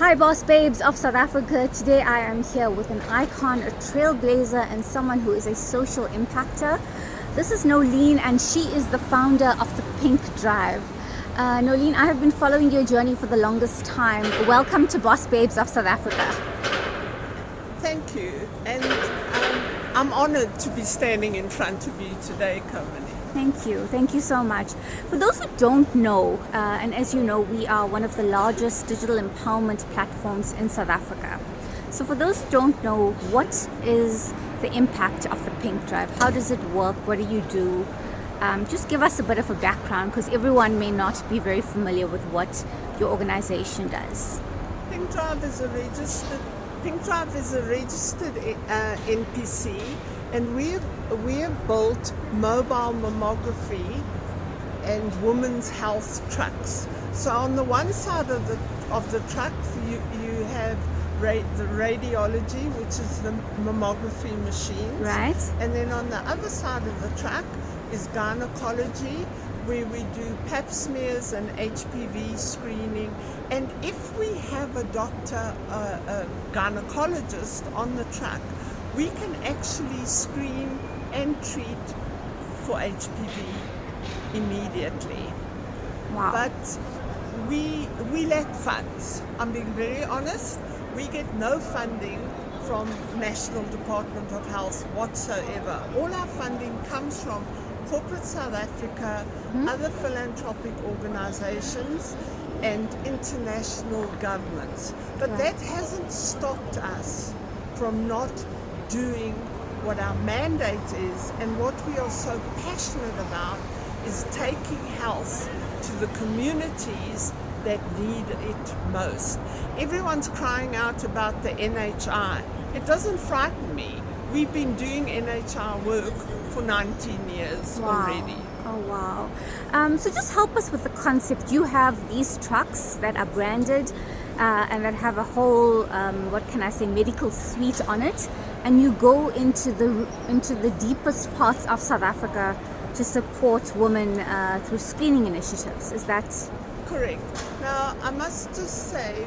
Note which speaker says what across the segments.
Speaker 1: Hi Boss Babes of South Africa. Today I am here with an icon, a trailblazer, and someone who is a social impactor. This is Nolene, and she is the founder of the Pink Drive. Nolene, I have been following your journey for the longest time. Welcome to Boss Babes of South Africa.
Speaker 2: Thank you, and I'm honored to be standing in front of you today, Komani.
Speaker 1: Thank you so much. For those who don't know, and as you know, we are one of the largest digital empowerment platforms in South Africa. So for those who don't know, what is the impact of the Pink Drive? How does it work? What do you do? Just give us a bit of a background, because everyone may not be very familiar with what your organization does.
Speaker 2: Pink Drive is a registered NPC, and we have built mobile mammography and women's health trucks. So on the one side of the truck, you have the radiology, which is the mammography machines.
Speaker 1: Right.
Speaker 2: And then on the other side of the truck is gynecology, where we do pap smears and HPV screening. And if we have a doctor, a gynecologist on the truck, we can actually screen and treat for HPV immediately.
Speaker 1: Wow.
Speaker 2: But we lack funds. I'm being very honest. We get no funding from National Department of Health whatsoever. All our funding comes from corporate South Africa, other philanthropic organizations, and international governments. But that hasn't stopped us from not doing what our mandate is, and what we are so passionate about is taking health to the communities that need it most. Everyone's crying out about the NHI. It doesn't frighten me. We've been doing NHI work for 19 years already.
Speaker 1: Oh, wow. So just help us with the concept. You have these trucks that are branded and that have a whole, medical suite on it. And you go into the deepest parts of South Africa to support women through screening initiatives. Is that
Speaker 2: correct? Now, I must just say,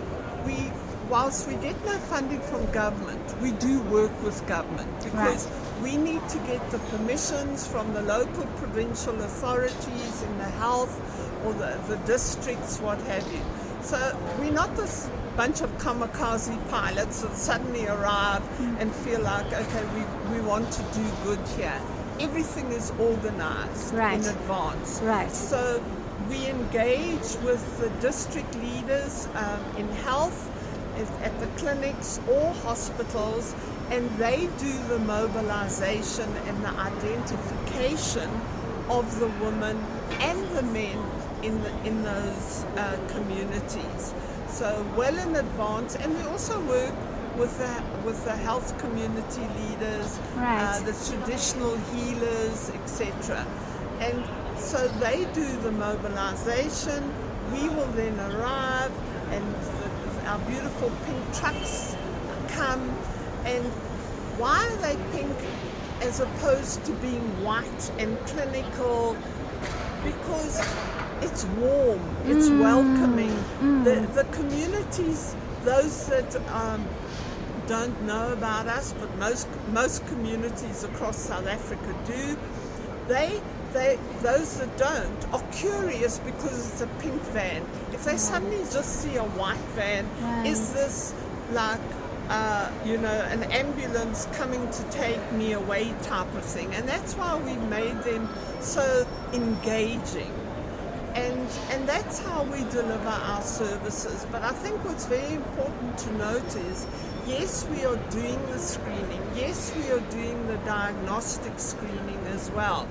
Speaker 2: whilst we get no funding from government, we do work with government, because we need to get the permissions from the local provincial authorities in the health, or the districts, what have you. So we're not this bunch of kamikaze pilots that suddenly arrive and feel like, okay, we want to do good here. Everything is organized in advance.
Speaker 1: Right.
Speaker 2: So we engage with the district leaders in health, at the clinics or hospitals, and they do the mobilization and the identification of the women and the men in those communities. So well in advance, and we also work with the health community leaders, the traditional healers, etc. And so they do the mobilization. We will then arrive, and our beautiful pink trucks come. And why are they pink as opposed to being white and clinical? Because it's warm, it's welcoming. The communities, those that don't know about us, but most communities across South Africa do, those that don't are curious because it's a pink van. If they suddenly just see a white van, is this like an ambulance coming to take me away type of thing? And that's why we made them so engaging. And that's how we deliver our services. But I think what's very important to note is, yes, we are doing the screening. Yes, we are doing the diagnostic screening as well.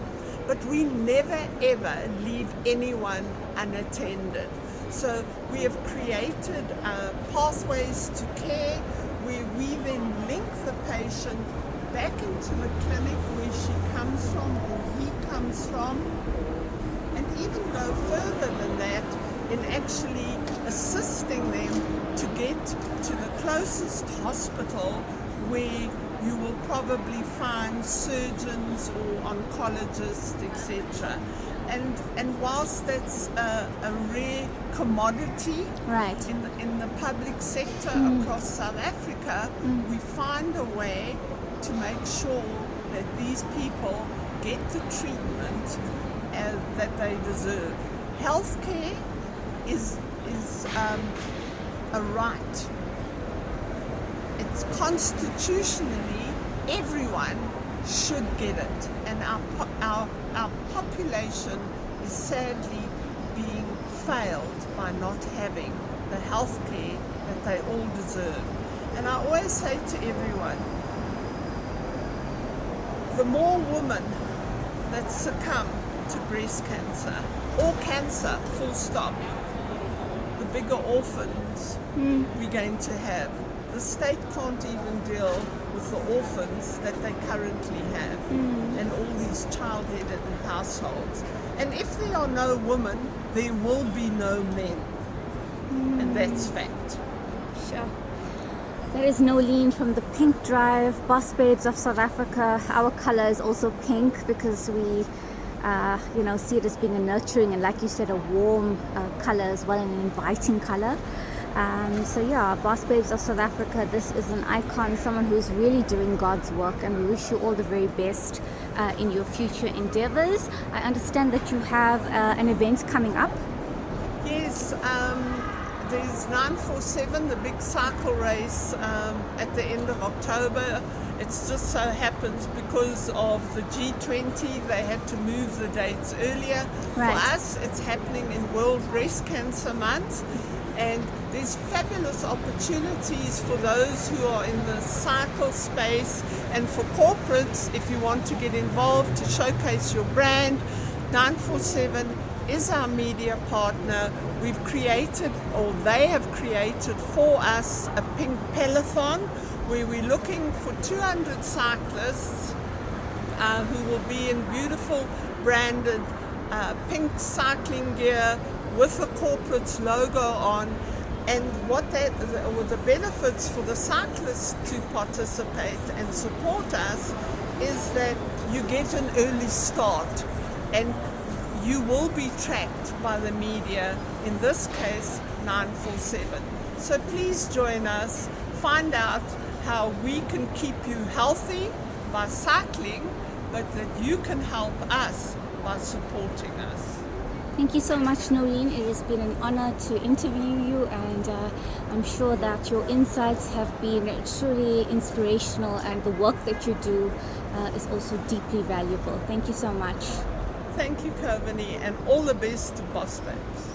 Speaker 2: But we never ever leave anyone unattended. So we have created pathways to care, where we then link the patient back into the clinic where she comes from or he comes from, and even go further than that in actually assisting them to get to the closest hospital, where you will probably find surgeons or oncologists, etc. And whilst that's a rare commodity
Speaker 1: Right.
Speaker 2: in the public sector across South Africa, we find a way to make sure that these people get the treatment that they deserve. Healthcare is a right. It's constitutionally everyone should get it, and our population is sadly being failed by not having the health care that they all deserve. And I always say to everyone, the more women that succumb to breast cancer or cancer, full stop, the bigger orphans we're going to have. The state can't even deal with the orphans that they currently have and all these child-headed households. And if there are no women, there will be no men. And that's fact.
Speaker 1: Sure. There is Nolene from the Pink Drive, Boss Babes of South Africa. Our color is also pink because we see it as being a nurturing and, like you said, a warm color as well, and an inviting color. Boss Babes of South Africa, this is an icon, someone who's really doing God's work, and we wish you all the very best in your future endeavors. I understand that you have an event coming up.
Speaker 2: Yes, there's 947, the big cycle race at the end of October. It just so happens because of the G20, they had to move the dates earlier.
Speaker 1: Right.
Speaker 2: For us, it's happening in World Breast Cancer Month. And there's fabulous opportunities for those who are in the cycle space, and for corporates, if you want to get involved to showcase your brand. 947 is our media partner. We've created, or they have created for us, a pink peloton where we're looking for 200 cyclists who will be in beautiful branded pink cycling gear with the corporate's logo on. And the benefits for the cyclists to participate and support us is that you get an early start, and you will be tracked by the media, in this case 947. So please join us, find out how we can keep you healthy by cycling, but that you can help us by supporting us.
Speaker 1: Thank you so much, Nolene. It has been an honor to interview you, and I'm sure that your insights have been truly inspirational, and the work that you do is also deeply valuable. Thank you so much.
Speaker 2: Thank you, Kovani, and all the best to Boss Babes.